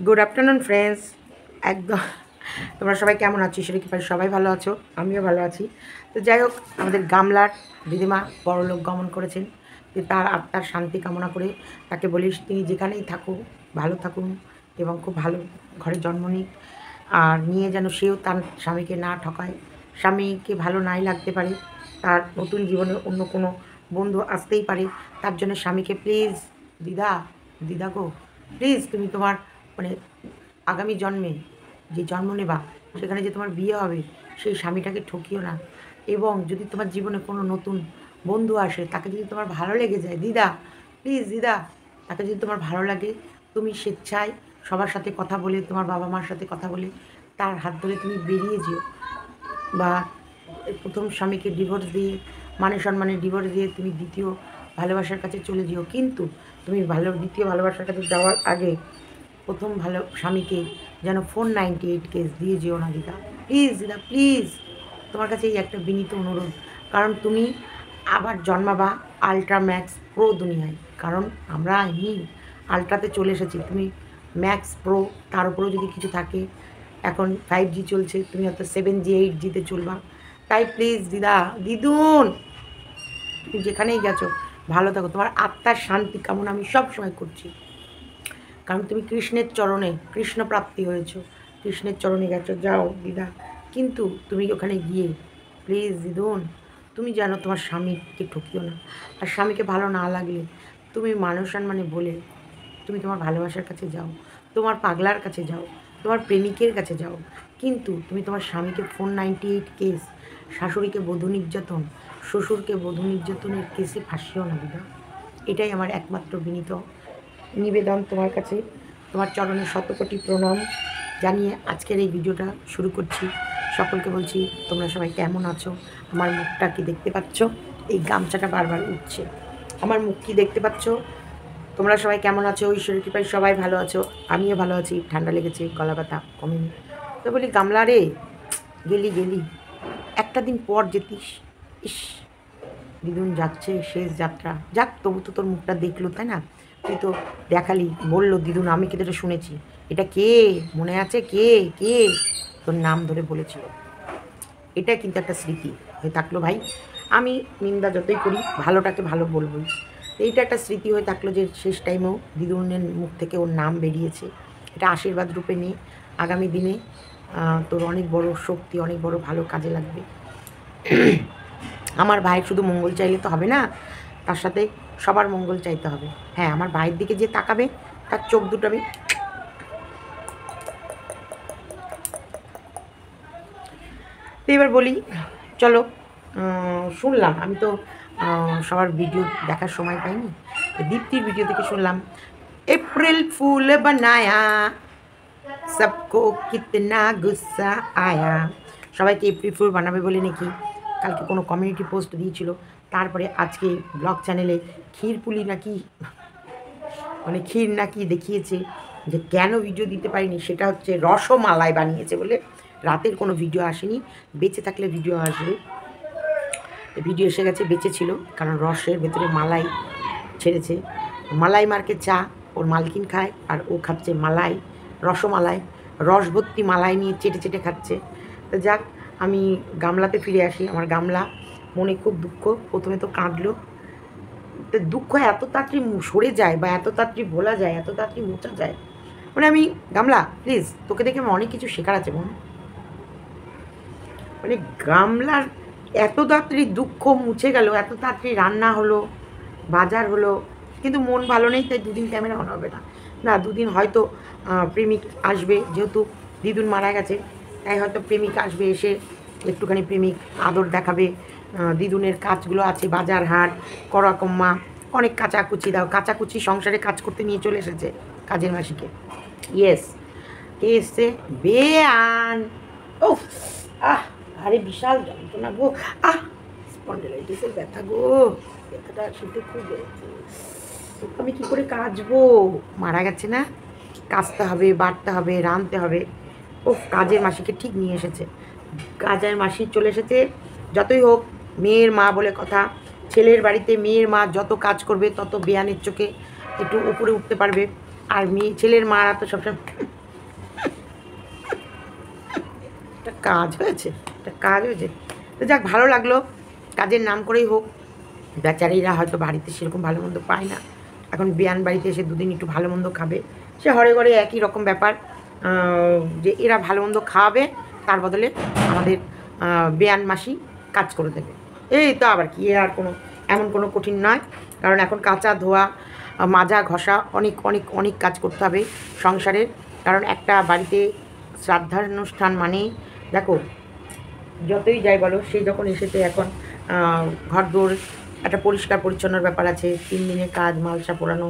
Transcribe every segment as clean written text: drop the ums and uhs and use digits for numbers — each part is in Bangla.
Good afternoon friends. একদম তোমরা সবাই কেমন আছো? ঈশ্বরের কৃপায় সবাই ভালো আছো, আমিও ভালো আছি। তো যাই হোক, আমাদের গামলার দিদিমা বড়লোক গমন করেছেন, যে তার আত্মার শান্তি কামনা করে তাকে বলিস তিনি যেখানেই থাকুক ভালো থাকুন এবং খুব ভালো ঘরে জন্ম নিক, আর নিয়ে যেন সেও তার স্বামীকে না ঠকায়। স্বামীকে ভালো নাই লাগতে পারে, তার নতুন জীবনে অন্য কোনো বন্ধু আসতেই পারে, তার জন্য স্বামীকে প্লিজ দিদা, দিদা গো, প্লিজ তুমি তোমার মানে আগামী জন্মে যে জন্ম নেবা সেখানে যে তোমার বিয়ে হবে সেই স্বামীটাকে ঠকিও না। এবং যদি তোমার জীবনে কোনো নতুন বন্ধু আসে তাকে যদি তোমার ভালো লেগে যায় দিদা, প্লিজ দিদা, তাকে যদি তোমার ভালো লাগে তুমি স্বেচ্ছায় সবার সাথে কথা বলে, তোমার বাবা মার সাথে কথা বলে তার হাত ধরে তুমি বেরিয়ে যেও, বা প্রথম স্বামীকে ডিভোর্স দিয়ে মানে সম্মানে ডিভোর্স দিয়ে তুমি দ্বিতীয় ভালোবাসার কাছে চলে যেও। কিন্তু তুমি দ্বিতীয় ভালোবাসার কাছে যাওয়ার আগে প্রথম ভালো স্বামীকে যেন 498 কেস দিয়ে যেও না দিদা, প্লিজ দিদা প্লিজ। তোমার কাছে এই একটা বিনীত অনুরোধ, কারণ তুমি আবার জন্মাবা আলট্রা ম্যাক্স প্রো দুনিয়ায়, কারণ আমরা এমনি আলট্রাতে চলে এসেছি, তুমি ম্যাক্স প্রো, তার উপরেও যদি কিছু থাকে, এখন 5G চলছে, তুমি হয়তো 7G 8Gতে চলবা। তাই প্লিজ দিদা, দিদুন, তুমি যেখানেই গেছো ভালো থাকো, তোমার আত্মার শান্তি কামনা আমি সব সময় করছি, কারণ তুমি কৃষ্ণের চরণে কৃষ্ণ প্রাপ্তি হয়েছো, কৃষ্ণের চরণে গেছো, যাও দিদা। কিন্তু তুমি ওখানে গিয়ে প্লিজ দিদুন, তুমি জানো তোমার স্বামীকে ঠকিও না। আর স্বামীকে ভালো না লাগলে তুমি মানুষ মানে বলে তুমি তোমার ভালোবাসার কাছে যাও, তোমার পাগলার কাছে যাও, তোমার প্রেমিকের কাছে যাও, কিন্তু তুমি তোমার স্বামীকে 498 কেস, শাশুড়িকে বধূ নির্যাতন, শ্বশুরকে বধূ নির্যাতনের কেসে ফাঁসিও না দিদা। এটাই আমার একমাত্র বিনীত নিবেদন তোমার কাছে, তোমার চরণে শতকোটি প্রণাম জানিয়ে আজকের এই ভিডিওটা শুরু করছি। সকলকে বলছি তোমরা সবাই কেমন আছো? আমার মুখটা কি দেখতে পাচ্ছ? এই গামছাটা বারবার উঠছে, আমার মুখ কি দেখতে পাচ্ছ? তোমরা সবাই কেমন আছো? ঈশ্বরের কৃপায় সবাই ভালো আছো, আমিও ভালো আছি। ঠান্ডা লেগেছে, গলা ব্যথা কমেনি। তো বলি গামলা রে, গেলি গেলি, একটা দিন পর যেতিস। ইস, দিদুন যাচ্ছে শেষ যাত্রা, যাক তবু তো তোর মুখটা দেখলো, তাই না? তুই তো দেখালি, বললো দিদুন, আমি কিন্তু এটা শুনেছি। এটা কে মনে আছে? কে কে তোর নাম ধরে বলেছিল? এটা কিন্তু একটা স্মৃতি হয়ে থাকলো ভাই। আমি নিন্দা যতই করি ভালোটাকে ভালো বলবই। এইটা একটা স্মৃতি হয়ে থাকলো যে শেষ টাইমেও দিদুনের মুখ থেকে ওর নাম বেরিয়েছে। এটা আশীর্বাদ রূপে নিয়ে আগামী দিনে তোর অনেক বড় শক্তি, অনেক বড় ভালো কাজে লাগবে। আমার ভাইয়ের শুধু মঙ্গল চাইলে তো হবে না, তার সাথে সবার মঙ্গল চাইতে হবে। হ্যাঁ, আমার ভাইয়ের দিকে যে তাকাবে তার চোখ দুটো আমি তো এবার বলি, চলো। শুনলাম, আমি তো সবার ভিডিও দেখার সময় পাইনি, দীপ্তির ভিডিও থেকে শুনলাম এপ্রিল ফুল বানায়া সবকো কিতনা গুস্সা আয়া। সবাইকে এপ্রিল ফুল বানাবে বলে নাকি কালকে কোনো কমিউনিটি পোস্ট দিয়েছিল। তারপরে আজকে ব্লগ চ্যানেলে ক্ষীরপুলি নাকি, মানে ক্ষীর নাকি দেখিয়েছে, যে কেন ভিডিও দিতে পারিনি সেটা হচ্ছে রসমালাই বানিয়েছে বলে। রাতের কোনো ভিডিও আসেনি, বেঁচে থাকলে ভিডিও আসবে। ভিডিও এসে গেছে, বেঁচে ছিল, কারণ রসের ভেতরে মালাই ছেড়েছে। মালাই মার্কে চা ওর মালকিন খায়, আর ও খাচ্ছে মালাই, রসমালাই, রস ভর্তি মালাই নিয়ে চেটে চেটে খাচ্ছে। তো যাক, আমি গামলাতে ফিরে আসি। আমার গামলা মনে খুব দুঃখ, প্রথমে তো কাঁদলো। তো দুঃখ এত তাড়াতাড়ি সরে যায়, বা এত তাড়াতাড়ি ভোলা যায়, এত তাড়াতাড়ি মোচা যায়, মানে আমি গামলা প্লিজ, তোকে দেখে আমার অনেক কিছু শেখার আছে বোন। মানে গামলার এত তাড়াতাড়ি দুঃখ মুছে গেল, এত তাড়াতাড়ি রান্না হলো, বাজার হলো, কিন্তু মন ভালো নেই, তাই দুদিন ক্যামেরা অন হবে না। না, দুদিন হয়তো প্রেমিক আসবে, যেহেতু দিদুন মারা গেছে, তাই হয়তো প্রেমিক আসবে, এসে একটুখানি প্রেমিক আদর দেখাবে। দিদুনের কাজগুলো আছে, বাজার হাট, কড়াকম্মা, অনেক কাচাকুচি দাও, কাচাকুচি সংসারে কাজ করতে নিয়ে চলে এসেছে কাজের মাসিকে। ইয়েস, কে এসছে? বেয়ান। ও আহ, আরে বিশাল যন্ত্রণা গো, আহ, স্পন্ডেলাইটিসের ব্যথা গো, ব্যথাটা শুনতে খুব বেড়েছে। আমি কী করে কাচবো? মারা গেছে না, কাচতে হবে, বাড়তে হবে, রাঁধতে হবে। ও, কাজের মাসিকে ঠিক নিয়ে এসেছে, কাজের মাসি চলে এসেছে। যতই হোক মেয়ের মা বলে কথা, ছেলের বাড়িতে মেয়ের মা যত কাজ করবে তত বেয়ানের চোখে একটু উপরে উঠতে পারবে। আর মেয়ে ছেলের মারা তো সবসময় একটা কাজ হয়েছে, তো যাক, ভালো লাগলো, কাজের নাম করেই হোক। বেচারিরা হয়তো বাড়িতে সেরকম ভালো মন্দ পায় না, এখন বিয়ান বাড়িতে এসে দুদিন একটু ভালো মন্দ খাবে, সে ঘরে ঘরে একই রকম ব্যাপার, যে এরা ভালো মন্দ খাওয়াবে, তার বদলে আমাদের বিয়ান মাসি কাজ করে দেবে। এই তো আবার কি, আর কোনো এমন কোনো কঠিন নয়, কারণ এখন কাঁচা ধোয়া মাজা ঘষা অনেক অনেক অনেক কাজ করতে হবে সংসারের, কারণ একটা বাড়িতে শ্রাদ্ধানুষ্ঠান মানেই দেখো, যতই যাই বলো, সে যখন এসেছে এখন ঘর দৌড় একটা পরিষ্কার পরিচ্ছন্নর ব্যাপার আছে, 3 দিনের কাজ, মালসা পোড়ানো,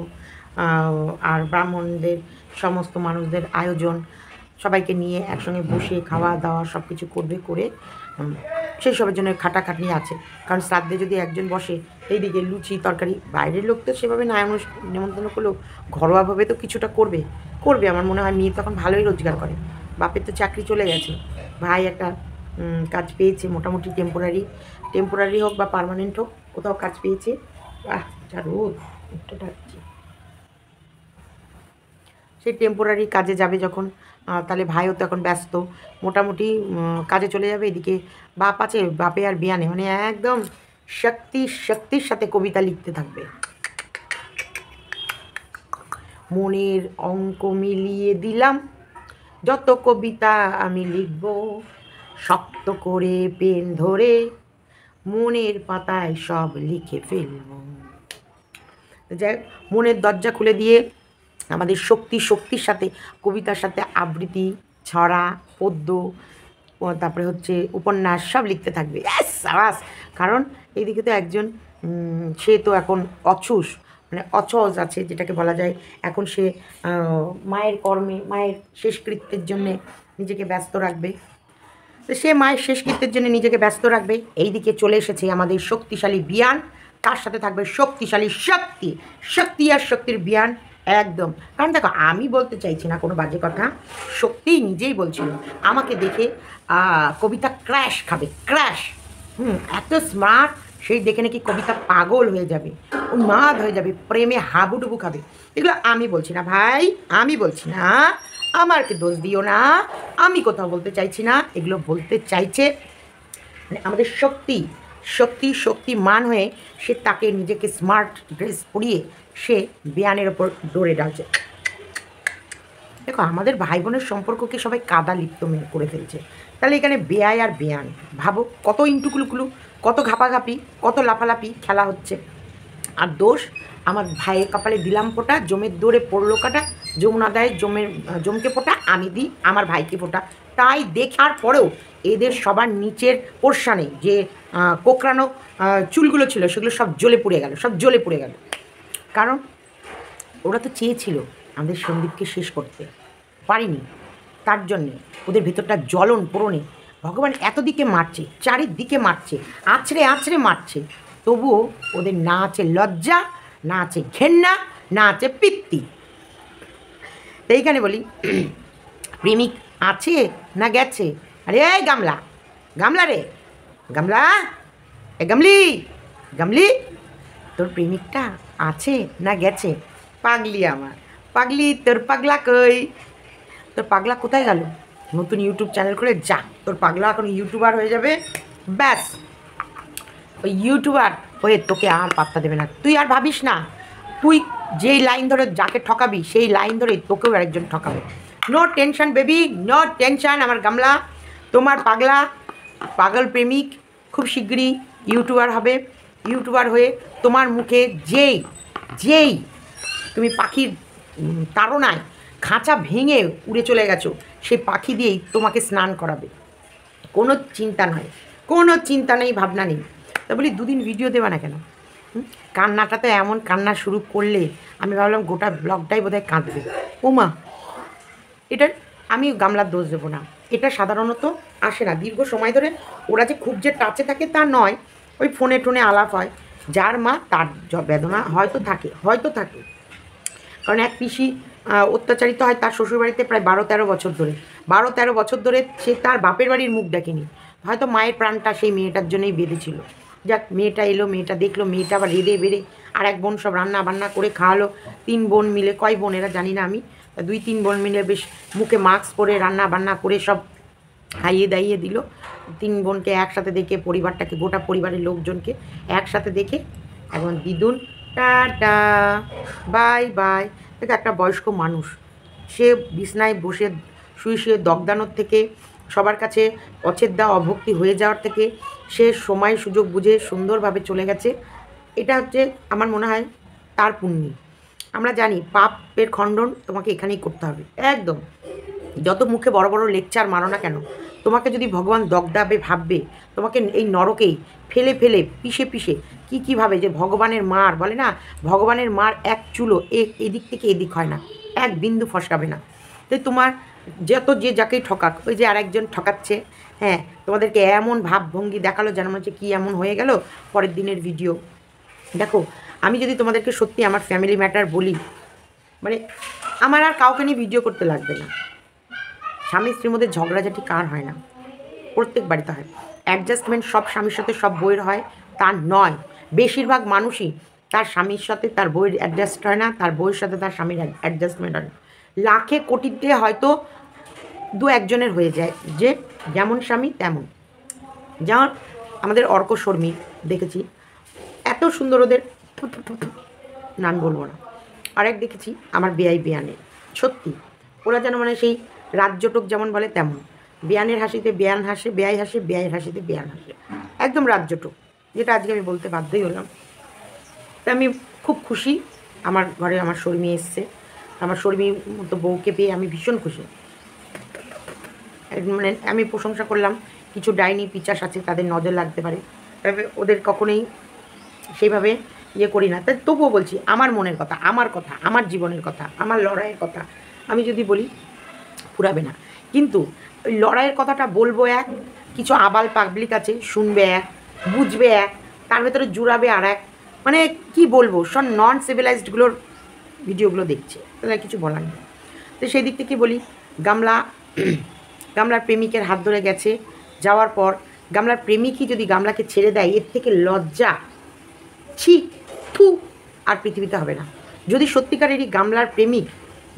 আর ব্রাহ্মণদের সমস্ত মানুষদের আয়োজন, সবাইকে নিয়ে একসঙ্গে বসে খাওয়া দাওয়া সব কিছু করবে, করে সেই সবের জন্য খাটাখাটনি আছে। কারণ শ্রাদ্ধে যদি একজন বসে, এইদিকে লুচি তরকারি, বাইরের লোক তো সেভাবে না নেমন্তন্ন করলেও ঘরোয়াভাবে তো কিছুটা করবে। আমার মনে হয় মেয়ে তখন ভালোই রোজগার করে, বাপের তো চাকরি চলে গেছে, ভাই একটা কাজ পেয়েছে মোটামুটি, টেম্পোরারি হোক বা পার্মানেন্ট হোক, কোথাও কাজ পেয়েছে। যা রোদ, একটা ডাকছি, সেই টেম্পোরারি কাজে যাবে যখন, তাহলে ভাইও তো এখন ব্যস্ত, মোটামুটি কাজে চলে যাবে। এদিকে বাপ আছে, বাপে আর বিয়ানে মানে একদম শক্তির সাথে কবিতা লিখতে থাকবে। মনের অঙ্ক মিলিয়ে দিলাম, যত কবিতা আমি লিখব, শক্ত করে পেন ধরে মনের পাতায় সব লিখে ফেলব। যাই, মনের দরজা খুলে দিয়ে আমাদের শক্তির সাথে, কবিতার সাথে আবৃত্তি, ছড়া, পদ্য, তারপরে হচ্ছে উপন্যাস সব লিখতে থাকবে। সাবাস। কারণ এইদিকে তো একজন, সে তো এখন মানে অচজ আছে, যেটাকে বলা যায়, এখন সে মায়ের কর্মে, মায়ের শেষকৃত্যের জন্যে নিজেকে ব্যস্ত রাখবে। তো সে মায়ের শেষকৃত্যের জন্য নিজেকে ব্যস্ত রাখবে। এইদিকে চলে এসেছে আমাদের শক্তিশালী বিয়ান, তার সাথে থাকবে শক্তিশালী শক্তি আর শক্তির বিয়ান একদম। কারণ দেখো, আমি বলতে চাইছি না কোনো বাজে কথা, শক্তিই নিজেই বলছিল আমাকে দেখে কবিতা খাবে। এত স্মার্ট, সেই দেখে নাকি কবিতা পাগল হয়ে যাবে, উন্মাদ হয়ে যাবে, প্রেমে হাবুডুবু খাবে। এগুলো আমি বলছি না ভাই, আমি বলছি না, আমারকে দোষ দিও না, আমি কোথাও বলতে চাইছি না, এগুলো বলতে চাইছে মানে আমাদের শক্তিমান হয়ে সে তাকে নিজেকে স্মার্ট ড্রেস পরিয়ে সে বিয়ানের ওপর দৌড়ে ডালছে। দেখো, আমাদের ভাই বোনের সম্পর্ককে সবাই কাদা লিপ্ত করে ফেলছে। তাহলে এখানে বেয়াই আর বেয়ান, ভাবো কত ইন্টুকুলুকুলু, কত ঘাপাঘাপি, কত লাফালাফি খেলা হচ্ছে। আর দোষ আমার ভাইয়ের কপালে দিলাম ফোঁটা, জমের দৌড়ে পড়লো কাটা, যমুনা দেয় জমকে ফোঁটা, আমি দিই আমার ভাইকে ফোঁটা। তাই দেখার পরেও এদের সবার নিচের পোর্শানে যে কোকড়ানো চুলগুলো ছিল, সেগুলো সব জ্বলে পুড়ে গেল। কারণ ওরা তো চেয়েছিল আমাদের সন্দীপকে শেষ করতে, পারিনি, তার জন্যে ওদের ভেতরটা জ্বলন পোড়নে ভগবান এতদিকে মারছে, চারিদিকে মারছে, আছড়ে মারছে, তবুও ওদের না আছে লজ্জা, না আছে ঘেন্না, না আছে পিত্তি। তো এইখানে বলি, প্রেমিক আছে না গেছে? আরে এই গামলা রে, গামলি, তোর প্রেমিকটা আছে না গেছে? পাগলি তোর পাগলা কই? তোর পাগলা কোথায় গেল? নতুন ইউটিউব চ্যানেল করে যা, তোর পাগলা এখন ইউটিউবার হয়ে যাবে, ব্যাস। ওই ইউটিউবার হয়ে তোকে আর পাত্তা দেবে না। তুই আর ভাবিস না, তুই যেই লাইন ধরে যাকে ঠকাবি, সেই লাইন ধরে তোকেও আরেকজন ঠকাবে। No tension baby, no tension আমার গামলা। তোমার পাগল প্রেমিক খুব শীঘ্রই ইউটিউবার হবে। ইউটিউবার হয়ে তোমার মুখে যেই তুমি পাখির তাড়নায় খাঁচা ভেঙে উড়ে চলে গেছো, সেই পাখি দিয়েই তোমাকে স্নান করাবে। কোনো চিন্তা নেই, ভাবনা নেই। তা বলি, 2 দিন ভিডিও দেবা না কেন? কান্নাটা তো এমন কান্না শুরু করলে আমি ভাবলাম গোটা ব্লগটাই বোধহয় কাঁদবে। ওমা, এটা আমি গামলার দোষ দেবো না, এটা সাধারণত আসে না দীর্ঘ সময় ধরে। ওরা যে খুব যে টাচে থাকে তা নয়, ওই ফোনে টোনে আলাপ হয়। যার মা তার বেদনা হয়তো থাকে। কারণ এক পিসি অত্যাচারিত হয় তার শ্বশুরবাড়িতে প্রায় 12-13 বছর ধরে সে তার বাপের বাড়ির মুখ দেখেনি। হয়তো মায়ের প্রাণটা সেই মেয়েটার জন্যই বেঁধেছিল। যাক, মেয়েটা এলো, মেয়েটা দেখলো, মেয়েটা আবার রেঁধে বেড়ে আর এক বোন সব রান্না বান্না করে খাওয়ালো। 3 বোন মিলে, কয় বোন এরা জানি না আমি, 2-3 বোন মিলে বেশ মুখে মাস্ক পরে রান্না বান্না করে সব খাইয়ে দাইয়ে দিল। 3 বোনকে একসাথে দেখে, পরিবারটাকে, গোটা পরিবারের লোকজনকে একসাথে দেখে এখন দিদুন টাটা বাই বাই। দেখো, একটা বয়স্ক মানুষ, সে বিছনায় বসে শুয়ে শুয়ে দগদানোর থেকে, সবার কাছে অছেদ্যা অভক্তি হয়ে যাওয়ার থেকে সে সময় সুযোগ বুঝে সুন্দরভাবে চলে গেছে। এটা হচ্ছে আমার মনে হয় তার পুণ্য। আমরা জানি পাপের খণ্ডন তোমাকে এখানেই করতে হবে একদম। যত মুখে বড় বড় লেকচার মারো না কেন, তোমাকে যদি ভগবান দগদাবে ভাববে, তোমাকে এই নরকেই ফেলে ফেলে পিষে পিষে কীভাবে যে ভগবানের মার বলে না, ভগবানের মার এক চুলো এদিক থেকে এদিক হয় না, এক বিন্দু ফসকাবে না। তাই তোমার যত যে যাকেই ঠকাক, ওই যে আরেকজন ঠকাচ্ছে, হ্যাঁ, তোমাদেরকে এমন ভাবভঙ্গি দেখালো যেন মনে হচ্ছে কী এমন হয়ে গেল পরের দিনের ভিডিও। দেখো, আমি যদি তোমাদেরকে সত্যি আমার ফ্যামিলি ম্যাটার বলি, মানে আমার আর কাউকে নিয়ে ভিডিও করতে লাগবে না। স্বামী স্ত্রীর মধ্যে ঝগড়াঝাটি কার হয় না? প্রত্যেক বাড়িতে হয়। অ্যাডজাস্টমেন্ট সব স্বামীর সাথে সব বইয়ের হয় তা নয়। বেশিরভাগ মানুষই তার স্বামীর সাথে তার বইয়ের অ্যাডজাস্ট হয় না, তার বইয়ের সাথে তার স্বামীর অ্যাডজাস্টমেন্ট হয় না। লাখে কোটিতে হয়তো 2-1 জনের হয়ে যায়, যে যেমন স্বামী তেমন। যেমন আমাদের অর্ক শর্মী দেখেছি, এত সুন্দর ওদের, নাম বলবো না। আরেক দেখেছি আমার বেয়াই বেয়ানের, সত্যি ওরা যেন মানে সেই রাজ্যটুক যেমন বলে তেমন। বেয়ানের হাসিতে বেয়ান হাসে, বেয়াই হাসে, বেয়াইয়ের হাসিতে বেয়ান হাসে, একদম রাজ্যটুক, যেটা আজকে আমি বলতে বাধ্যই হলাম। তা আমি খুব খুশি, আমার ঘরে আমার শর্মী এসছে, আমার শর্মীর মতো বউকে পেয়ে আমি ভীষণ খুশি। মানে আমি প্রশংসা করলাম, কিছু ডাইনি পিচাস আছে তাদের নজর লাগতে পারে, তবে ওদের কখনোই সেইভাবে ইয়ে করি না। তাই তবুও বলছি আমার মনের কথা, আমার কথা, আমার জীবনের কথা, আমার লড়াইয়ের কথা আমি যদি বলি ফুরাবে না। কিন্তু ওই লড়াইয়ের কথাটা বলবো এক, কিছু আবাল পাবলিক আছে শুনবে এক, বুঝবে এক, তার ভেতরে জুড়াবে আর এক, মানে কি বলবো, সব নন সিভিলাইজডগুলোর ভিডিওগুলো দেখছে, তাদের কিছু বলার নেই। তো সেই দিক থেকে বলি, গামলার প্রেমিকের হাত ধরে গেছে, যাওয়ার পর গামলার প্রেমিকই যদি গামলাকে ছেড়ে দেয়, এর থেকে লজ্জা ছি থু আর পৃথিবীতে হবে না। যদি সত্যিকারেরই গামলার প্রেমিক,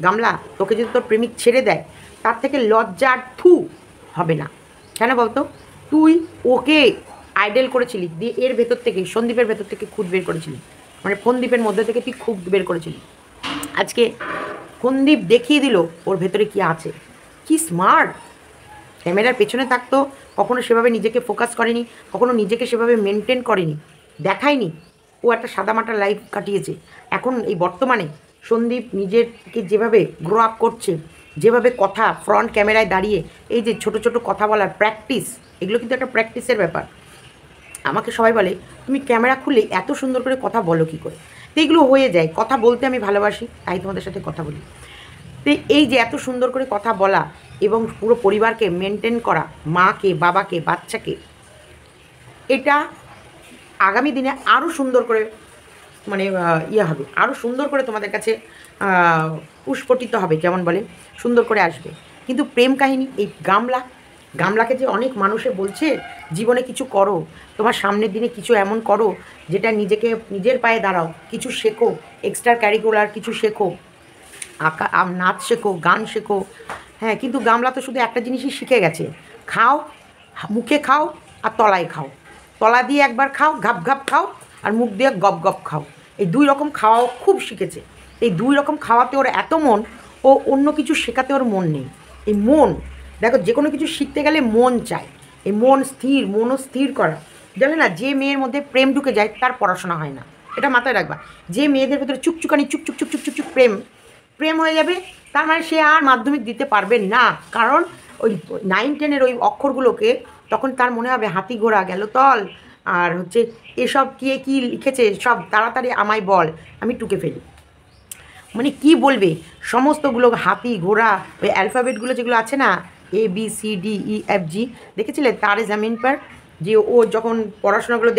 গামলা তোকে যদি তোর প্রেমিক ছেড়ে দেয়, তার থেকে লজ্জার থু হবে না। কেন বলতো? তুই ওকে আইডেল করেছিলি, দিয়ে এর ভেতর থেকে, সন্দীপের ভেতর থেকে খুদ বের করেছিলি, মানে ফোনদীপের মধ্যে থেকে তুই খুদ বের করেছিলি। আজকে ফোনদীপ দেখিয়ে দিল ওর ভেতরে কি আছে। কি স্মার্ট! ক্যামেরার পেছনে থাকতো, কখনো সেভাবে নিজেকে ফোকাস করেনি, কখনো নিজেকে সেভাবে মেনটেন করেনি, দেখায়নি। ও একটা সাদামাটা লাইফ কাটিয়েছে। এখন এই বর্তমানে সন্দীপ নিজেকে যেভাবে গ্রো আপ করছে, যেভাবে কথা ফ্রন্ট ক্যামেরায় দাঁড়িয়ে এই যে ছোট ছোট কথা বলার প্র্যাকটিস, এগুলো কিন্তু একটা প্র্যাকটিসের ব্যাপার। আমাকে সবাই বলে তুমি ক্যামেরা খুললে এত সুন্দর করে কথা বলো কী করে? তো এইগুলো হয়ে যায়, কথা বলতে আমি ভালোবাসি, তাই তোমাদের সাথে কথা বলি। তো এই যে এত সুন্দর করে কথা বলা এবং পুরো পরিবারকে মেনটেন করা, মাকে, বাবাকে, বাচ্চাকে, এটা আগামী দিনে আরও সুন্দর করে মানে ইয়ে হবে, আরও সুন্দর করে তোমাদের কাছে পুষ্পটিত হবে, যেমন বলে সুন্দর করে আসবে। কিন্তু প্রেম কাহিনী, এই গামলাকে যে অনেক মানুষে বলছে জীবনে কিছু করো, তোমার সামনের দিনে কিছু এমন করো যেটা নিজেকে, নিজের পায়ে দাঁড়াও, কিছু শেখো, এক্সট্রা ক্যারিকুলার কিছু শেখো, আঁকা, নাচ শেখো, গান শেখো। হ্যাঁ, কিন্তু গামলা তো শুধু একটা জিনিসই শিখে গেছে, খাও, মুখে খাও আর তলায় খাও। তলা দিয়ে একবার খাও, ঘাপ ঘাপ খাও, আর মুখ দিয়ে গপ গপ খাও। এই 2 রকম খাওয়াও খুব শিখেছে। এই 2 রকম খাওয়াতে ওর এত মন, ও অন্য কিছু শেখাতে ওর মন নেই। এই মন, দেখো, যে কোনো কিছু শিখতে গেলে মন চাই, এই মনস্থির করা। জানে না, যে মেয়ের মধ্যে প্রেম ঢুকে যায় তার পড়াশোনা হয় না, এটা মাথায় রাখবা। যে মেয়েদের ভেতরে চুকচুকানি চুকচুক চুকচুক চুকচুক প্রেম হয়ে যাবে, তার মানে সে আর মাধ্যমিক দিতে পারবে না। কারণ ওই 9-10-এর ওই অক্ষরগুলোকে তখন তার মনে হবে হাতি ঘোড়া গেল তল, আর হচ্ছে এসব কি লিখেছে সব তাড়াতাড়ি আমায় বল, আমি টুকে ফেলি। মানে কি বলবে সমস্তগুলো, হাতি ঘোড়া, ওই অ্যালফাবেটগুলো যেগুলো আছে না, ABCDEFG, দেখেছিলে তারে জামিন পার, যে ও যখন পড়াশোনাগুলো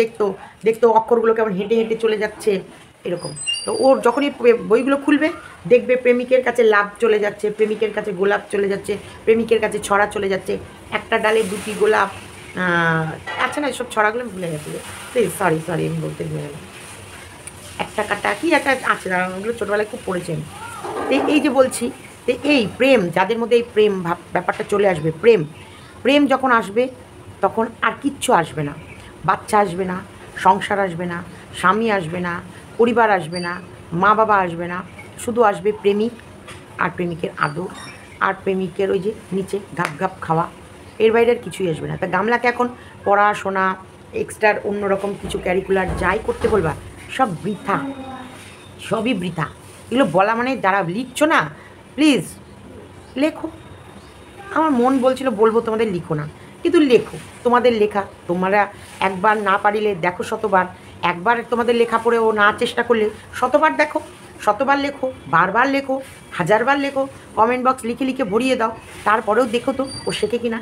দেখতো অক্ষরগুলো কেমন হেঁটে হেঁটে চলে যাচ্ছে এরকম। তো ওর যখনই বইগুলো খুলবে দেখবে প্রেমিকের কাছে লাভ চলে যাচ্ছে, প্রেমিকের কাছে গোলাপ চলে যাচ্ছে, প্রেমিকের কাছে ছড়া চলে যাচ্ছে, একটা ডালে 2টি গোলাপ, আচ্ছা না, এসব ছড়াগুলো ভুলে গেছি। প্লিজ সরি আমি বলতে ভুলে গেলাম। একটা কাটা কি একটা আছে, ওগুলো ছোটোবেলায় খুব পড়েছি আমি। এই যে বলছি, তো এই প্রেম, যাদের মধ্যে এই প্রেম ভাব ব্যাপারটা চলে আসবে, প্রেম যখন আসবে তখন আর কিচ্ছু আসবে না। বাচ্চা আসবে না, সংসার আসবে না, স্বামী আসবে না, পরিবার আসবে না, মা বাবা আসবে না, শুধু আসবে প্রেমিক আর প্রেমিকের আদর আর প্রেমিকের ওই যে নিচে ঘাপ ঘাপ খাওয়া, এর বাইরে আর কিছুই আসবে না। তা গামলাকে এখন পড়াশোনা এক্সট্রার অন্যরকম কিছু ক্যারিকুলার যাই করতে বলবা, সব বৃথা, সবই বৃথা। এগুলো বলা মানে যারা লিখছো না, প্লিজ লেখো। আমার মন বলছিল বলবো তোমাদের লিখো না, কিন্তু লেখো। তোমাদের লেখা তোমরা একবার না পারিলে দেখো শতবার, একবার তোমাদের লেখা পড়েও না চেষ্টা করলে শতবার দেখো, শতবার লেখো, বারবার লেখো, হাজারবার লেখো, কমেন্ট বক্স লিখে লিখে ভরিয়ে দাও। তারপরেও দেখো তো ও শেখে কিনা।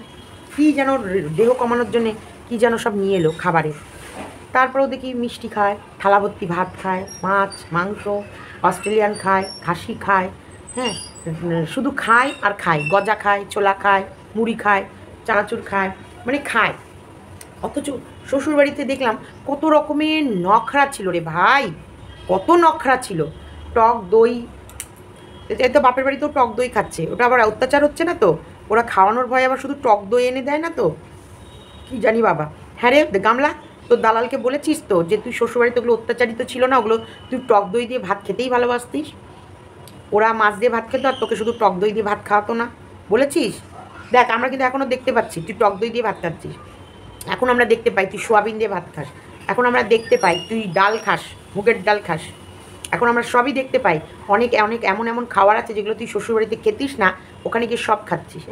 কী যেন দেহ কমানোর জন্যে কী যেন সব নিয়ে এলো খাবারে, তারপরেও দেখি মিষ্টি খায়, থালা ভর্তি ভাত খায়, মাছ মাংস অস্ট্রেলিয়ান খায়, খাসি খায়, হ্যাঁ, শুধু খায় আর খায়, গজা খায়, ছোলা খায়, মুড়ি খায়, চানাচুর খায়, মানে খায়। অথচ শ্বশুরবাড়িতে দেখলাম কত রকমের নখরা ছিল রে ভাই, কত নখরা ছিল। টক দই, এই তো বাপের বাড়িতেও টক দই খাচ্ছে, ওটা আবার অত্যাচার হচ্ছে না তো? ওরা খাওয়ানোর ভয়ে আবার শুধু টক দই এনে দেয় না তো? কি জানি বাবা। হ্যাঁ রে গামলা, তোর দালালকে বলেছিস তো যে তুই শ্বশুরবাড়িতে ওগুলো অত্যাচারিত ছিল না, ওগুলো তুই টক দই দিয়ে ভাত খেতেই ভালোবাসতিস? ওরা মাছ দিয়ে ভাত খেতো আর তোকে শুধু টক দই দিয়ে ভাত খাওয়াতো না, বলেছিস? দেখ আমরা কিন্তু এখনও দেখতে পাচ্ছি তুই টক দই দিয়ে ভাত খাচ্ছিস, এখন আমরা দেখতে পাই তুই সোয়াবিন দিয়ে ভাত খাস, এখন আমরা দেখতে পাই তুই ডাল খাস, মুগের ডাল খাস, এখন আমরা সবই দেখতে পাই। অনেক অনেক এমন এমন খাবার আছে যেগুলো তুই শ্বশুরবাড়িতে খেতিস না, ওখানে গিয়ে সব খাচ্ছিস।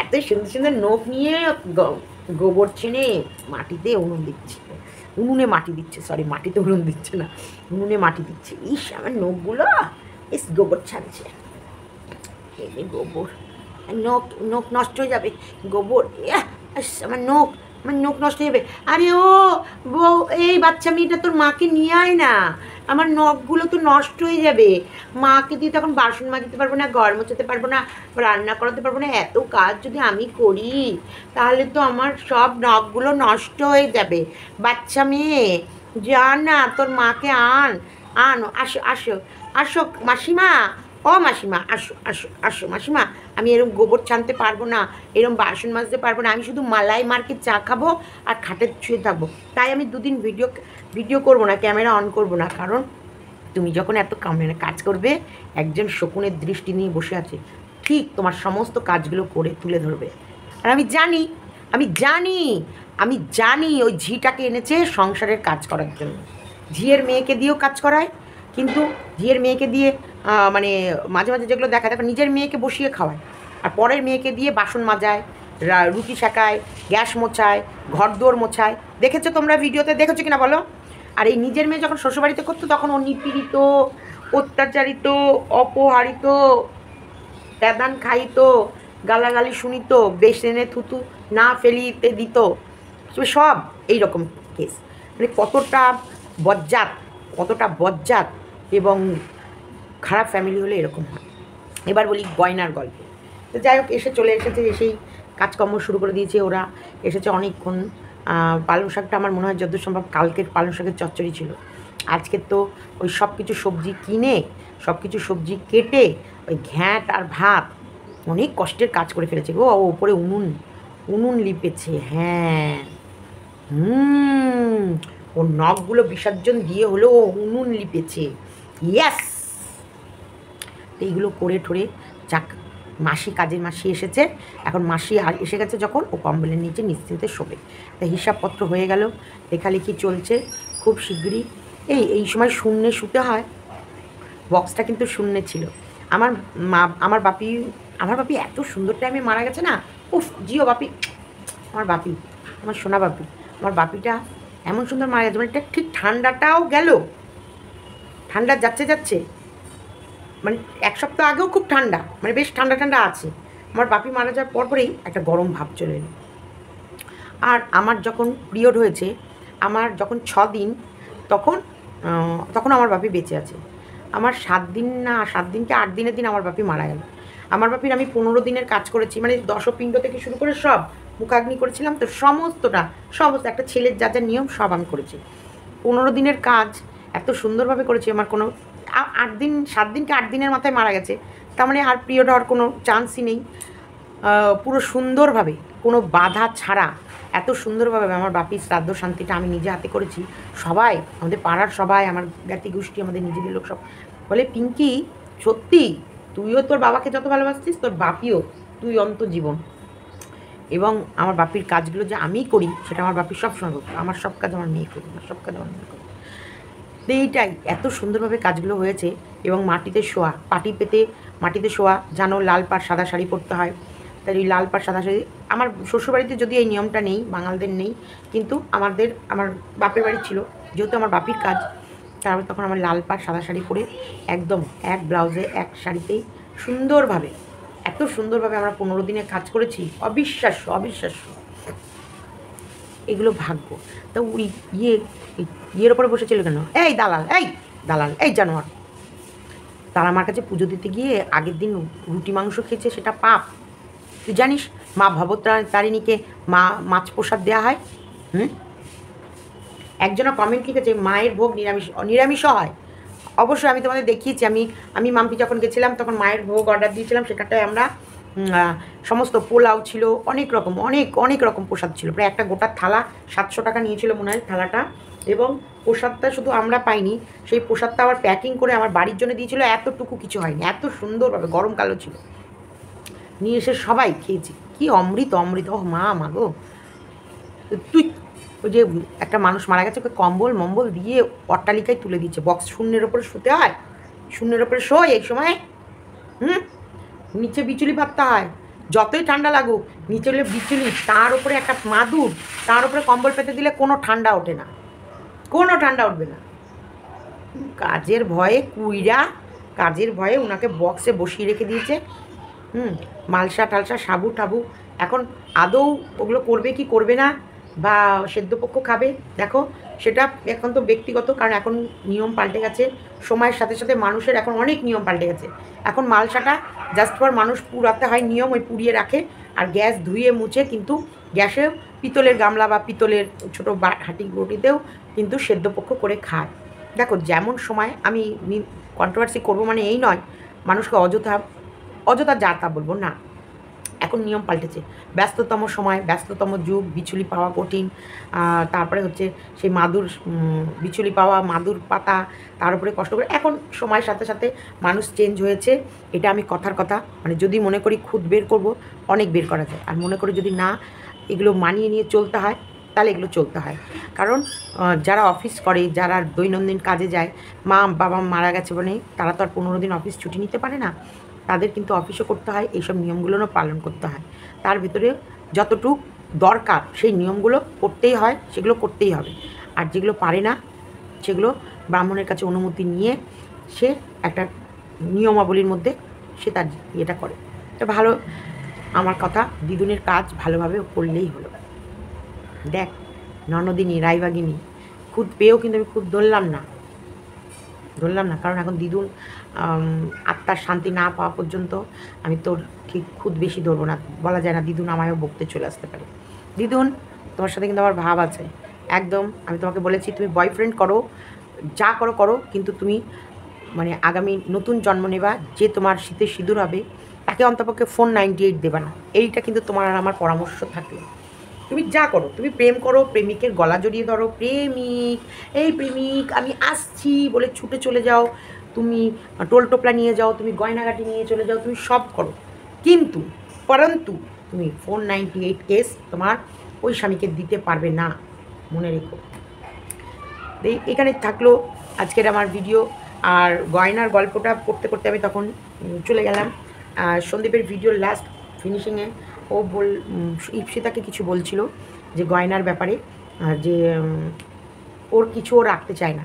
এত সুন্দর সুন্দর নখ নিয়ে গোবর ছেনে মাটিতে উনুন দিচ্ছে, উনুনে মাটি দিচ্ছে, সরি মাটিতে উনুন দিচ্ছে না, উনুনে মাটি দিচ্ছে। ইস আমার নখগুলো ইস গোবর ছাড়ছে, এই গোবর, নখ নখ নষ্ট হয়ে যাবে, গোবর, আমার নখ, আমার নখ নষ্ট হয়ে যাবে। আরে ও বউ, এই বাচ্চা মেয়েটা তোর মাকে নিয়ে আয় না, আমার নখগুলো তো নষ্ট হয়ে যাবে। মাকে দিয়ে তখন বাসন মাজতে পারবো না, ঘর মোছাতে পারবো না, রান্না করাতে পারবো না, এত কাজ যদি আমি করি তাহলে তো আমার সব নখগুলো নষ্ট হয়ে যাবে। বাচ্চা মেয়ে যা না, তোর মাকে আন, আনো, আসো আসো আসো মাসিমা, ও মাসিমা আসো আসো আসো মাসিমা, আমি এরকম গোবর ছানতে পারবো না, এরকম বাসন মাজতে পারবো না, আমি শুধু মালাই মার্কে চা খাবো আর খাটে শুয়ে থাকবো। তাই আমি দুদিন ভিডিও করবো না, ক্যামেরা অন করবো না, কারণ তুমি যখন এত কাজ করবে, একজন শকুনের দৃষ্টি নিয়ে বসে আছে, ঠিক তোমার সমস্ত কাজগুলো করে তুলে ধরবে। আর আমি জানি, আমি জানি, আমি জানি ওই ঝিটাকে এনেছে সংসারের কাজ করার জন্য। ঝিয়ের মেয়েকে দিয়েও কাজ করায়, কিন্তু ঝিয়ের মেয়েকে দিয়ে মানে মাঝে মাঝে যেগুলো দেখা দেখো নিজের মেয়েকে বসিয়ে খাওয়ায়, আর পরের মেয়েকে দিয়ে বাসন মাজায়, রুটি শেখায়, গ্যাস মোছায়, ঘর দুয়ার মোছায়। দেখেছো তোমরা ভিডিওতে, দেখেছো কিনা বলো? আর এই নিজের মেয়ে যখন শ্বশুরবাড়িতে করতো তখন ও নিপীড়িত, অত্যাচারিত, অপহারিত, প্যাদান খাইত, গালাগালি শুনিত, বেসনে থুতু না ফেলিতে দিত, সব এইরকম কেস। মানে কতটা বজ্জাত, কতটা বজ্জাত এবং খারাপ ফ্যামিলি হলে এরকম হয়। এবার বলি গয়নার গল্প। তো যাই হোক, চলে এসেছে, এসেই কাজকর্ম শুরু করে দিয়েছে ওরা, এসেছে অনেকক্ষণ। পালং শাকটা আমার মনে হয় যতদূর সম্ভব কালকের পালং শাকের চচ্চড়ি ছিল, আজকে তো ওই সব কিছু সবজি কিনে, সব কিছু সবজি কেটে ওই ঘ্যাঁট আর ভাত অনেক কষ্টের কাজ করে ফেলেছে গো। ওপরে উনুন লিপেছে, হ্যাঁ, ওর নখগুলো বিসর্জন দিয়ে হলেও উনুন লিপেছে, ইয়াস। এইগুলো করে ঠোরে যাক, মাসি, কাজের মাসি এসেছে, এখন মাসি আর এসে গেছে যখন, ও কম্বলের নিচে নিশ্চিন্তে শোবে। তাই হিসাবপত্র হয়ে গেল, লেখালেখি চলছে, খুব শীঘ্রই। এই সময় শূন্যে শুতে হয়, বক্সটা কিন্তু শূন্যে ছিল। আমার বাপি এত সুন্দর টাইমে মারা গেছে না, উফ জিও বাপি, আমার বাপি, আমার সোনা বাপি, আমার বাপিটা এমন সুন্দর মারা গেছে, মানে ঠিক ঠান্ডাটাও গেল, ঠান্ডা যাচ্ছে, মানে এক সপ্তাহ আগেও খুব ঠান্ডা, মানে বেশ ঠান্ডা আছে। আমার বাপি মারা যাওয়ার পরেই একটা গরম ভাব চলে এলো। আর আমার যখন পিরিয়ড হয়েছে, আমার যখন 6 দিন, তখন আমার বাপি বেঁচে আছে। আমার 7 দিন কি 8 দিনের দিন আমার বাপি মারা গেল। আমার বাপির আমি 15 দিনের কাজ করেছি, মানে দশপিণ্ড থেকে শুরু করে সব, মুখাগ্নি করেছিলাম তো, সমস্ত একটা ছেলের যা যা নিয়ম সব আমি করেছি। 15 দিনের কাজ এত সুন্দরভাবে করেছি। আমার কোনো 8 দিন 7 দিন কি 8 দিনের মাথায় মারা গেছে, তার মানে আর পিরিয়ড হওয়ার কোনো চান্সই নেই। পুরো সুন্দরভাবে কোনো বাধা ছাড়া এত সুন্দরভাবে আমার বাপির শ্রাদ্ধ শান্তিটা আমি নিজে হাতে করেছি। সবাই, আমাদের পাড়ার সবাই, আমার জ্ঞাতি গোষ্ঠী, আমাদের নিজেদের লোক সব বলে, পিঙ্কি সত্যি তুইও তোর বাবাকে যত ভালোবাসতিস, তোর বাপিও তুই অন্ত জীবন। এবং আমার বাপির কাজগুলো যে আমি করি সেটা আমার বাপির সবসময় বলতো, আমার সব কাজ আমার মেয়ে করি, আমার সব কাজ আমার মেয়ে করি। তো এইটাই এত সুন্দরভাবে কাজগুলো হয়েছে। এবং মাটিতে শোয়া, পাটি পেতে মাটিতে শোয়া, জানো লাল পাড় সাদা শাড়ি পরতে হয়, তাই ওই লাল পাড় সাদা শাড়ি, আমার শ্বশুরবাড়িতে যদি এই নিয়মটা নেই, বাঙালদের নেই, কিন্তু আমার বাপের বাড়ি ছিল, যেহেতু আমার বাপির কাজ, তারপর তখন আমার লাল পাড় সাদা শাড়ি পরে একদম এক ব্লাউজে এক শাড়িতেই সুন্দরভাবে, এত সুন্দরভাবে আমরা 15 দিনে কাজ করেছি, অবিশ্বাস্য অবিশ্বাস্য। এগুলো ভাগ্য। তা ওই ইয়ের ওপরে বসেছিল কেন, এই দালাল, এই জানোয়ার, তারা আমার কাছে পুজো দিতে গিয়ে আগের দিন রুটি মাংস খেয়েছে, সেটা পাপ। তুই জানিস মা ভবতারিণীকে মাছ প্রসাদ দেওয়া হয়? একজনা কমেন্ট লিখেছে মায়ের ভোগ নিরামিষও হয়। অবশ্যই আমি তোমাদের দেখিয়েছি, আমি মাম্পি যখন গেছিলাম তখন মায়ের ভোগ অর্ডার দিয়েছিলাম, সেটাটায় আমরা সমস্ত পোলাও ছিল, অনেক রকম প্রসাদ ছিল, প্রায় একটা গোটা থালা 700 টাকা নিয়েছিল মনে হয় থালাটা। এবং প্রসাদটা শুধু আমরা পাইনি, সেই প্রসাদটা আবার প্যাকিং করে আমার বাড়ির জন্য দিয়েছিল, এতটুকু কিছু হয়নি, এত সুন্দরভাবে গরমকালও ছিল, নিয়ে এসে সবাই খেয়েছি। কি অমৃত অমৃত, ও মা গো। তুই ওই যে একটা মানুষ মারা গেছে, ওকে কম্বল দিয়ে অট্টালিকায় তুলে দিচ্ছে, বক্স শূন্যের ওপরে শুতে হয়, শূন্যের ওপরে শোয় এই সময়, নিচে বিচুলি পাততে হয়, যতই ঠান্ডা লাগুক নিচে হলে বিচুলি, তার উপরে একটা মাদুর, তার উপরে কম্বল পেতে দিলে কোনো ঠান্ডা ওঠে না, কোনো ঠান্ডা উঠবে না। কাজের ভয়ে কাজের ভয়ে ওনাকে বক্সে বসিয়ে রেখে দিয়েছে। মালসা টালসা সাবু টাবু, এখন আদৌ ওগুলো করবে কি করবে না, বা সেদ্ধপক্ষ খাবে, দেখো সেটা এখন তো ব্যক্তিগত, কারণ এখন নিয়ম পাল্টে গেছে, সময়ের সাথে সাথে মানুষের এখন অনেক নিয়ম পাল্টে গেছে। এখন মালসাটা জাস্ট ফর মানুষ পুরাতে হয়, নিয়ম ওই পুড়িয়ে রাখে, আর গ্যাস ধুয়ে মুছে কিন্তু গ্যাসে পিতলের গামলা বা পিতলের ছোটো হাঁটি বটিতেও কিন্তু সেদ্ধপক্ষ করে খায়। দেখো যেমন সময়, আমি কন্ট্রোভার্সি করবো মানে এই নয়, মানুষকে অযথা যা তা বলবো না, এখন নিয়ম পাল্টেছে, ব্যস্ততম সময়, ব্যস্ততম যুগ, বিচুলি পাওয়া কঠিন, তারপরে হচ্ছে সেই বিচুলি পাওয়া, মাদুর পাতা, তার উপরে কষ্ট করে, এখন সময়ের সাথে সাথে মানুষ চেঞ্জ হয়েছে। এটা আমি কথার কথা, মানে যদি মনে করি খুদ বের করব, অনেক বের করা যায়, আর মনে করি যদি না এগুলো মানিয়ে নিয়ে চলতে হয়, তাহলে এগুলো চলতে হয়। কারণ যারা অফিস করে, যারা দৈনন্দিন কাজে যায়, মা বাবা মারা গেছে মানে তারা তো আর 15 দিন অফিস ছুটি নিতে পারে না, তাদের কিন্তু অফিসও করতে হয়, এইসব নিয়মগুলোও পালন করতে হয়, তার ভিতরে যতটুকু দরকার সেই নিয়মগুলো করতেই হয়, সেগুলো করতেই হবে। আর যেগুলো পারে না সেগুলো ব্রাহ্মণের কাছে অনুমতি নিয়ে সে একটা নিয়মাবলীর মধ্যে সে তার ইয়েটা করে। তো ভালো, আমার কথা, দিদুনের কাজ ভালোভাবে করলেই হলো। দেখ ননদিনী রায়বাগিনী খুদ পেয়েও কিন্তু আমি খুদ ধরলাম না, কারণ এখন দিদুন আত্মার শান্তি না পাওয়া পর্যন্ত আমি তোর ঠিক খুদ বেশি ধরবো না, বলা যায় না, দিদুন আমায়ও বকতে চলে আসতে পারে। দিদুন তোমার সাথে কিন্তু আমার ভাব আছে একদম, আমি তোমাকে বলেছি তুমি বয়ফ্রেন্ড করো, যা করো, কিন্তু তুমি মানে আগামী নতুন জন্ম নেবা, যে তোমার শীতে সিঁদুর হবে তাকে অন্তপক্ষে ফোন 98 দেবা না, এইটা কিন্তু তোমার আর আমার পরামর্শ থাকলো। তুমি যা করো, তুমি প্রেম করো, প্রেমিকের গলা জড়িয়ে ধরো, প্রেমিক আমি আসছি বলে ছুটে চলে যাও, তুমি টোল টোপলা নিয়ে যাও, তুমি গয়নাগাটি নিয়ে চলে যাও, তুমি সব করো, পরন্তু তুমি ফোন 98 কেস তোমার ওই স্বামীকে দিতে পারবে না, মনে রেখো। এখানে থাকলো আজকের আমার ভিডিও। আর গয়নার গল্পটা করতে করতে আমি তখন চলে গেলাম সন্দীপের ভিডিওর লাস্ট ফিনিশিংয়ে। ও ইপসিতাকে কিছু বলছিল যে গয়নার ব্যাপারে, যে ওর কিছু ও রাখতে চায় না,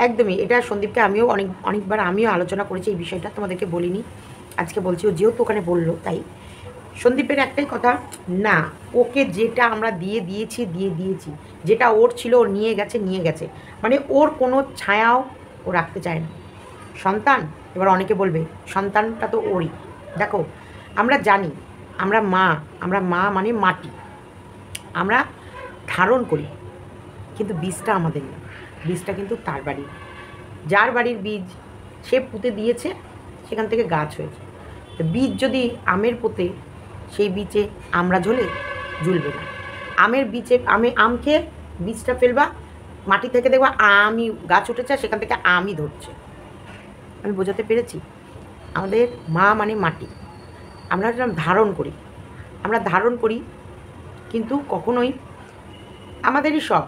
একদমই। এটা সন্দীপকে আমিও অনেকবার আমিও আলোচনা করেছি এই বিষয়টা, তোমাদেরকে বলিনি, আজকে বলছি, ও যেহেতু ওখানে বললো তাই। সন্দীপের একটাই কথা, না ওকে যেটা আমরা দিয়ে দিয়েছি, যেটা ওর ছিল ও নিয়ে গেছে, মানে ওর কোনো ছায়াও ও রাখতে চায় না। সন্তান, এবার অনেকে বলবে সন্তানটা তো ওরই, দেখো, আমরা জানি আমরা মা মানে মাটি, আমরা ধারণ করি, কিন্তু বীজটা আমাদের না, বীজটা কিন্তু তার বাড়ির। যার বাড়ির বীজ সে পুঁতে দিয়েছে, সেখান থেকে গাছ হয়েছে। তো বীজ যদি আমের পোতে, সেই বীজে আমরা ঝুলবে না। আমের বীজে আম খেয়ে বীজটা ফেলবা, মাটি থেকে দেখবা আমই গাছ উঠেছে, সেখান থেকে আমই ধরছে। আমি বোঝাতে পেরেছি? আমাদের মা মানে মাটি, আমরা ধারণ করি, কিন্তু কখনোই আমাদেরই সব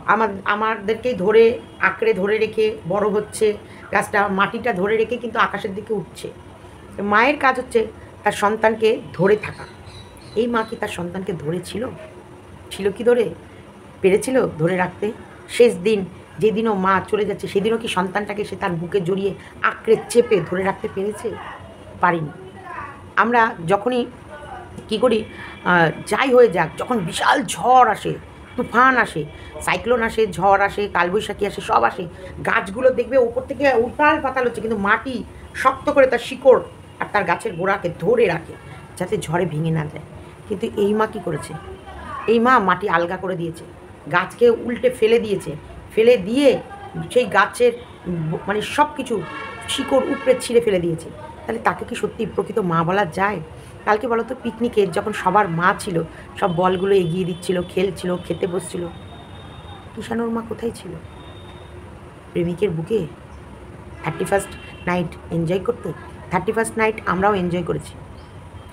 আমাদেরকেই ধরে আঁকড়ে ধরে রেখে বড় হচ্ছে গাছটা, মাটিটা ধরে রেখে কিন্তু আকাশের দিকে উঠছে। মায়ের কাজ হচ্ছে তার সন্তানকে ধরে থাকা। এই মা কি তার সন্তানকে ছিল কি পেরেছিল ধরে রাখতে? শেষ দিন যেদিনও মা চলে যাচ্ছে, সেদিনও কি সন্তানটাকে সে তার বুকে জড়িয়ে আঁকড়ে চেপে ধরে রাখতে পেরেছে? পারিনি। আমরা যখনই কী করি, যাই হয়ে যাক, যখন বিশাল ঝড় আসে, তুফান আসে, সাইক্লোন আসে, ঝড় আসে, কালবৈশাখী আসে, সব আসে, গাছগুলো দেখবে ওপর থেকে উতাল পাতাল হচ্ছে, কিন্তু মাটি শক্ত করে তার শিকড় আর তার গাছের গোড়াকে ধরে রাখে যাতে ঝড়ে ভেঙে না যায়। কিন্তু এই মা কী করেছে? এই মা মাটি আলগা করে দিয়েছে, গাছকে উল্টে ফেলে দিয়ে সেই গাছের মানে সব কিছু শিকড় উপড়ে ছিঁড়ে ফেলে দিয়েছে। তাহলে তাকে কি সত্যি প্রকৃত মা বলা যায়? কালকে বলো তো, পিকনিকে যখন সবার মা ছিল, সব বলগুলো এগিয়ে দিচ্ছিল, খেলছিল, খেতে বসছিল, কিষাণুর মা কোথায় ছিল? প্রেমিকের বুকে 31st নাইট এনজয় করতে। 31st নাইট আমরাও এনজয় করেছি,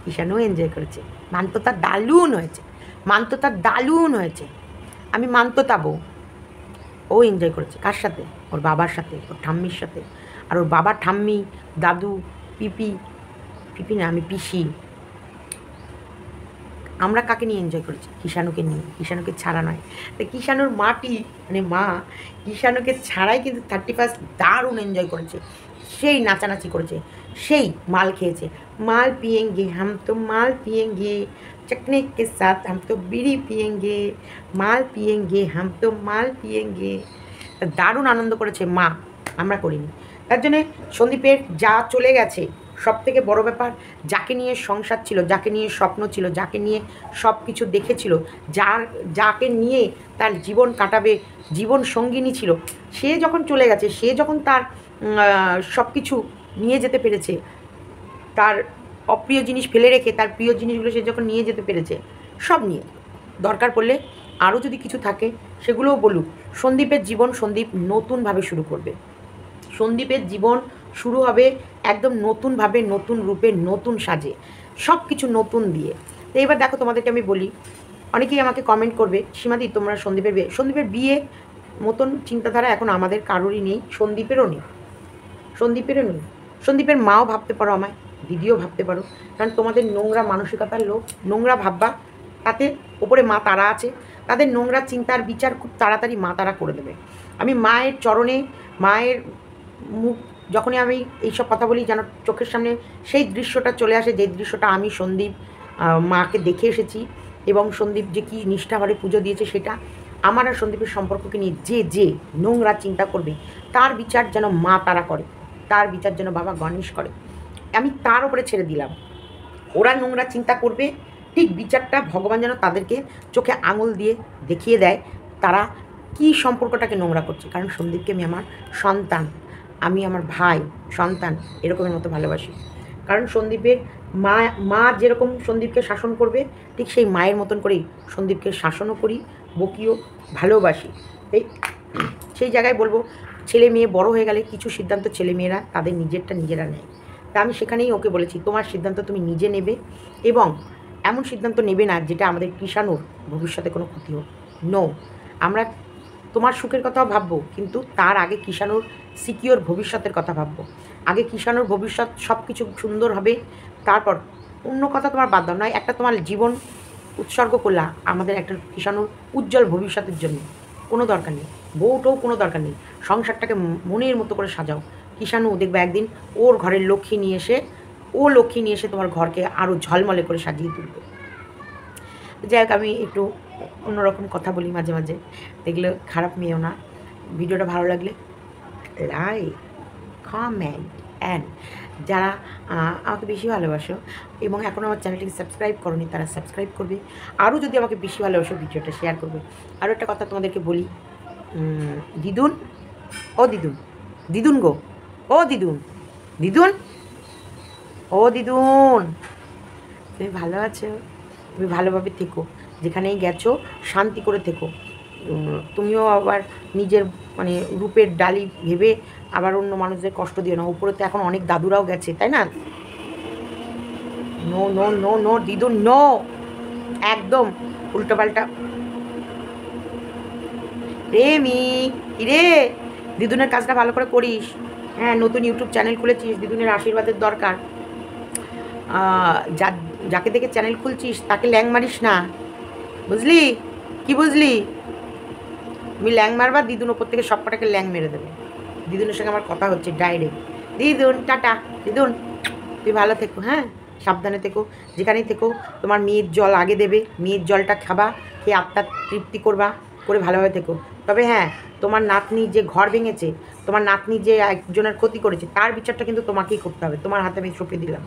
কিষাণও এনজয় করেছে, মান্ততা দারুণ হয়েছে। আমি মান্ততাবো, ও এনজয় করেছে কার সাথে? ওর বাবার সাথে, ওর ঠাম্মির সাথে। আর ওর বাবা, ঠাম্মি, দাদু, পিপি না, আমি পিসি, আমরা কাকে নিয়ে এনজয় করেছি? কিষাণুকে নিয়ে, কিষাণুকে ছাড়া নয়। তো কিষাণুর মাটি মানে মা কিষাণুকে ছাড়াই কিন্তু 31st দারুণ এনজয় করেছে, সেই নাচানাচি করেছে, সেই মাল খেয়েছে। মাল পিয়েঙ্গে হাম তো, মাল পিয়েঙ্গে চকনে কে সাথ, হাম তো বিড়ি পিয়েঙ্গে, মাল পিয়েঙ্গে হাম তো, মাল পিয়েঙ্গে। দারুণ আনন্দ করেছে মা, আমরা করিনি। তার জন্যে সন্দীপের যা চলে গেছে, সব থেকে বড় ব্যাপার, যাকে নিয়ে সংসার ছিল, যাকে নিয়ে স্বপ্ন ছিল, যাকে নিয়ে সব কিছু দেখেছিল, যাকে নিয়ে তার জীবন কাটাবে, জীবন সঙ্গিনী ছিল, সে যখন চলে গেছে, সে যখন তার সব কিছু নিয়ে যেতে পেরেছে, তার অপ্রিয় জিনিস ফেলে রেখে তার প্রিয় জিনিসগুলো সে যখন নিয়ে যেতে পেরেছে, সব নিয়ে, দরকার পড়লে আরও যদি কিছু থাকে সেগুলোও বলুক। সন্দীপের জীবন সন্দীপ নতুনভাবে শুরু করবে। সন্দীপের জীবন শুরু হবে একদম নতুনভাবে, নতুন রূপে, নতুন সাজে, সব কিছু নতুন দিয়ে। তো এবার দেখো, তোমাদেরকে আমি বলি, অনেকেই আমাকে কমেন্ট করবে, সীমাদি তোমরা সন্দীপের বিয়ে মতন চিন্তাধারা এখন আমাদের কারোরই নেই, সন্দীপেরও নেই। সন্দীপের মাও ভাবতে পারো, আমায় দিদিও ভাবতে পারো, কারণ তোমাদের নোংরা মানসিকতার লোক, নোংরা ভাববা, তাতে ওপরে মা তারা আছে, তাদের নোংরা চিন্তার বিচার খুব তাড়াতাড়ি মা তারা করে দেবে। আমি মায়ের চরণে, মায়ের মুখ যখনই আমি এইসব কথা বলি, যেন চোখের সামনে সেই দৃশ্যটা চলে আসে, যে দৃশ্যটা আমি সন্দীপ মাকে দেখে এসেছি, এবং সন্দীপ যে কী নিষ্ঠাভরে পুজো দিয়েছে, সেটা আমার আর সন্দীপের সম্পর্ককে নিয়ে যে নোংরা চিন্তা করবে, তার বিচার যেন মা তারা করে, তার বিচার যেন বাবা গণেশ করে। আমি তার উপরে ছেড়ে দিলাম, ওরা নোংরা চিন্তা করবে, ঠিক বিচারটা ভগবান যেন তাদেরকে চোখে আঙুল দিয়ে দেখিয়ে দেয় তারা কী সম্পর্কটাকে নোংরা করছে। কারণ সন্দীপকে আমি আমার সন্তান, আমি আমার ভাই, সন্তান এরকমের মতো ভালোবাসি। কারণ সন্দীপের মা যেরকম সন্দীপকে শাসন করবে, ঠিক সেই মায়ের মতন করেই সন্দীপকে শাসনও করি, বকিও, ভালোবাসি। সেই জায়গায় বলবো, ছেলে মেয়ে বড় হয়ে গেলে কিছু সিদ্ধান্ত ছেলেমেয়েরা তাদের নিজেরা নেয়। তা আমি সেখানেই ওকে বলেছি, তোমার সিদ্ধান্ত তুমি নিজে নেবে, এবং এমন সিদ্ধান্ত নেবে না যেটা আমাদের কিষাণুর ভবিষ্যতে কোনো ক্ষতি হোক। নো, আমরা তোমার সুখের কথাও ভাববো, কিন্তু তার আগে কিষাণুর সিকিওর ভবিষ্যতের কথা ভাববো। আগে কিষাণুর ভবিষ্যৎ সব কিছু সুন্দর হবে, তারপর অন্য কথা তোমার বাদ দাও। নয় একটা তোমার জীবন উৎসর্গ করলা আমাদের একটা কিষাণুর উজ্জ্বল ভবিষ্যতের জন্য, কোনো দরকার নেই। বউটাও কোনো দরকার নেই, সংসারটাকে মনের মতো করে সাজাও। কিষাণু দেখবে একদিন ওর ঘরের লক্ষ্মী নিয়ে এসে তোমার ঘরকে আরও ঝলমলে করে সাজিয়ে তুলবে। যাই হোক, আমি একটু অন্যরকম কথা বলি মাঝে মাঝে, দেখলে খারাপ মেয়েও না। ভিডিওটা ভালো লাগলে লাইক, কমেন্ট অ্যান্ড যারা আমাকে বেশি ভালোবাসো এবং এখন আমার চ্যানেলটিকে সাবস্ক্রাইব করনি তারা সাবস্ক্রাইব করবে, আরও যদি আমাকে বেশি ভালোবাসো ভিডিওটা শেয়ার করবে। আরও একটা কথা তোমাদেরকে বলি, দিদুন, ও দিদুন, দিদুন গো, ও দিদুন, দিদুন, ও দিদুন, তুমি ভালো আছো? তুমি ভালোভাবে থেকো, যেখানেই গেছো শান্তি করে থেকো। তুমিও আবার নিজের মানে রূপের ডালি ভেবে আবার অন্য মানুষদের কষ্ট দিও না। উপরে তো এখন অনেক দাদুরাও গেছে, তাই না? নো নো নো নো দিদুন, নো, একদম উল্টোপাল্টা। প্রেমিক কিরে, দিদুনের কাজটা ভালো করে করিস। হ্যাঁ, নতুন ইউটিউব চ্যানেল খুলেছিস, দিদুনের আশীর্বাদের দরকার। যা যাকে দেখে চ্যানেল খুলছিস তাকে ল্যাং মারিস না, বুঝলি? কি বুঝলি? তুমি ল্যাং মারবা, দিদুন ওপর থেকে সব কটাকে ল্যাং মেরে দেবে। দিদুনের সঙ্গে আমার কথা হচ্ছে ডাইরেক্ট। দিদুন টাটা, দিদুন তুই ভালো থেকো, হ্যাঁ সাবধানে থেকো, যেখানেই থেকো। তোমার মেয়ের জল আগে দেবে, মেয়ের জলটা খাবা, খেয়ে আত্মার তৃপ্তি করবা, করে ভালোভাবে থেকো। তবে হ্যাঁ, তোমার নাতনি যে ঘর ভেঙেছে, তোমার নাতনি যে একজনের ক্ষতি করেছে, তার বিচারটা কিন্তু তোমাকেই করতে হবে। তোমার হাতে আমি সঁপে দিলাম,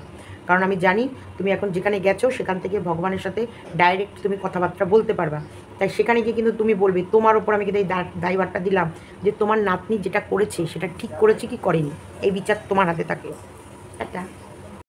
কারণ আমি জানি তুমি এখন যেখানে গেছো সেখান থেকে ভগবানের সাথে ডাইরেক্ট তুমি কথাবার্তা বলতে পারবা। তাই সেখানে গিয়ে কিন্তু তুমি বলবে, তোমার ওপর আমি কিন্তু এই দায়ভারটা দিলাম যে তোমার নাতনি যেটা করেছে সেটা ঠিক করেছে কি করেনি, এই বিচার তোমার হাতে থাকলো। একটা